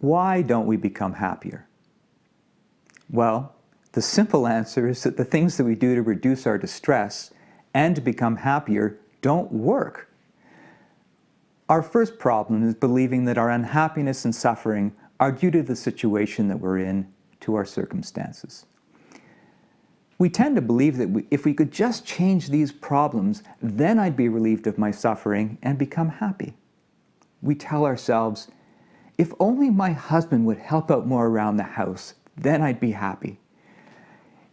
Why don't we become happier? Well, the simple answer is that the things that we do to reduce our distress and to become happier don't work. Our first problem is believing that our unhappiness and suffering are due to the situation that we're in, to our circumstances. We tend to believe that if we could just change these problems, then I'd be relieved of my suffering and become happy. We tell ourselves, if only my husband would help out more around the house, then I'd be happy.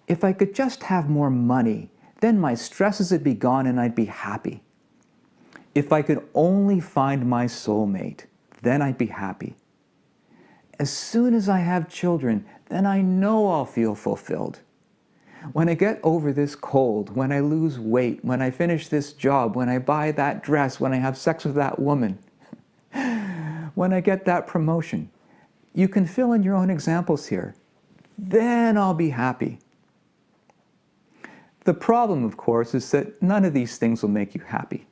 If I could just have more money, then my stresses would be gone and I'd be happy. If I could only find my soulmate, then I'd be happy. As soon as I have children, then I know I'll feel fulfilled. When I get over this cold, when I lose weight, when I finish this job, when I buy that dress, when I have sex with that woman, when I get that promotion, you can fill in your own examples here. Then I'll be happy. The problem, of course, is that none of these things will make you happy.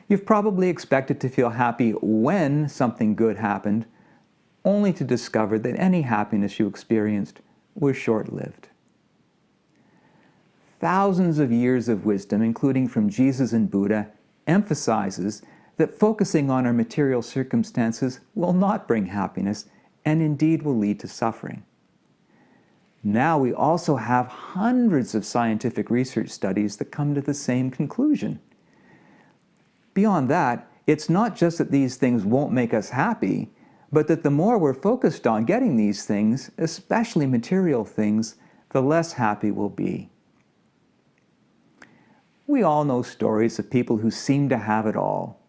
You've probably expected to feel happy when something good happened, only to discover that any happiness you experienced was short-lived. Thousands of years of wisdom, including from Jesus and Buddha, emphasizes that focusing on our material circumstances will not bring happiness and indeed will lead to suffering. Now we also have hundreds of scientific research studies that come to the same conclusion. Beyond that, it's not just that these things won't make us happy, but that the more we're focused on getting these things, especially material things, the less happy we'll be. We all know stories of people who seem to have it all,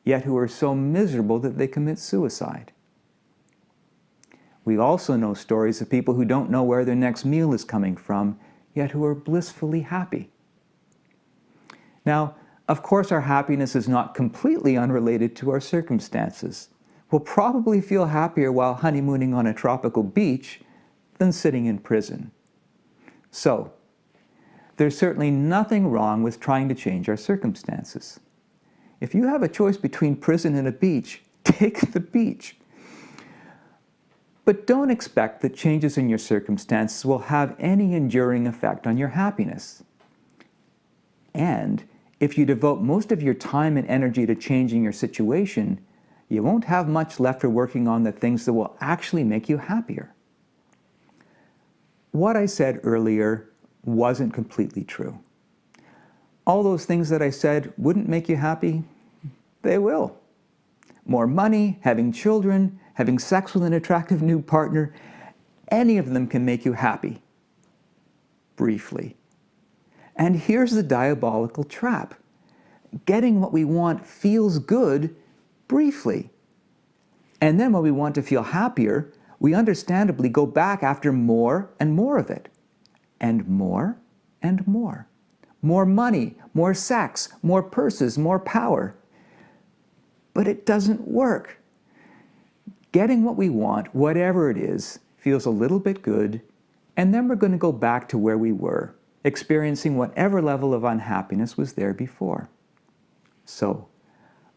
yet who are so miserable that they commit suicide. We also know stories of people who don't know where their next meal is coming from, yet who are blissfully happy. Now, of course, our happiness is not completely unrelated to our circumstances. We'll probably feel happier while honeymooning on a tropical beach than sitting in prison. So, there's certainly nothing wrong with trying to change our circumstances. If you have a choice between prison and a beach, take the beach. But don't expect that changes in your circumstances will have any enduring effect on your happiness. And if you devote most of your time and energy to changing your situation, you won't have much left for working on the things that will actually make you happier. What I said earlier wasn't completely true. All those things that I said wouldn't make you happy, they will. More money, having children, having sex with an attractive new partner, any of them can make you happy. Briefly. And here's the diabolical trap. Getting what we want feels good briefly. And then when we want to feel happier, we understandably go back after more and more of it. And more and more. More money, more sex, more purses, more power. But it doesn't work. Getting what we want, whatever it is, feels a little bit good, and then we're going to go back to where we were, experiencing whatever level of unhappiness was there before. So,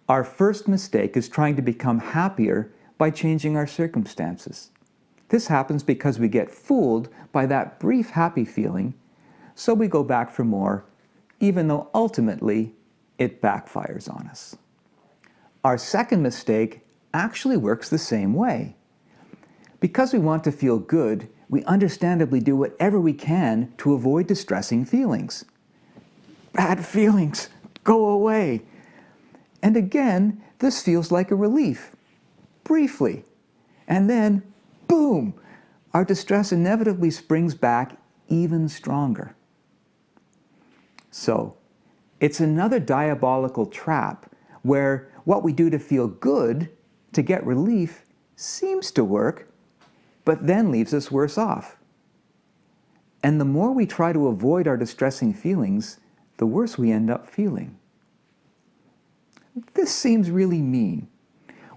our first mistake is trying to become happier by changing our circumstances. This happens because we get fooled by that brief happy feeling, so we go back for more, even though ultimately it backfires on us. Our second mistake actually works the same way. Because we want to feel good, we understandably do whatever we can to avoid distressing feelings. Bad feelings, go away. And again, this feels like a relief, briefly. And then, boom, our distress inevitably springs back even stronger. So, it's another diabolical trap where what we do to feel good, to get relief, seems to work, but then leaves us worse off. And the more we try to avoid our distressing feelings, the worse we end up feeling. This seems really mean.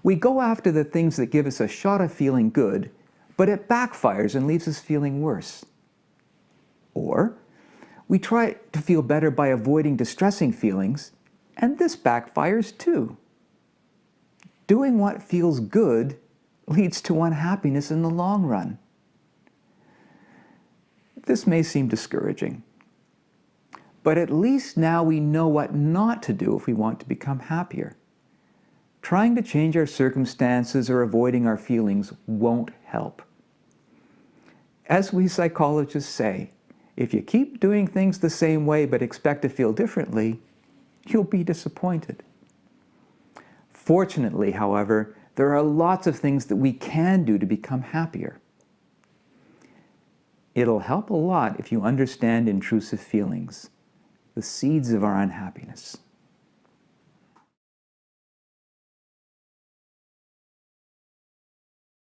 We go after the things that give us a shot of feeling good, but it backfires and leaves us feeling worse. Or we try to feel better by avoiding distressing feelings, and this backfires too. Doing what feels good leads to unhappiness in the long run. This may seem discouraging, but at least now we know what not to do if we want to become happier. Trying to change our circumstances or avoiding our feelings won't help. As we psychologists say, if you keep doing things the same way but expect to feel differently, you'll be disappointed. Fortunately, however, there are lots of things that we can do to become happier. It'll help a lot if you understand intrusive feelings, the seeds of our unhappiness.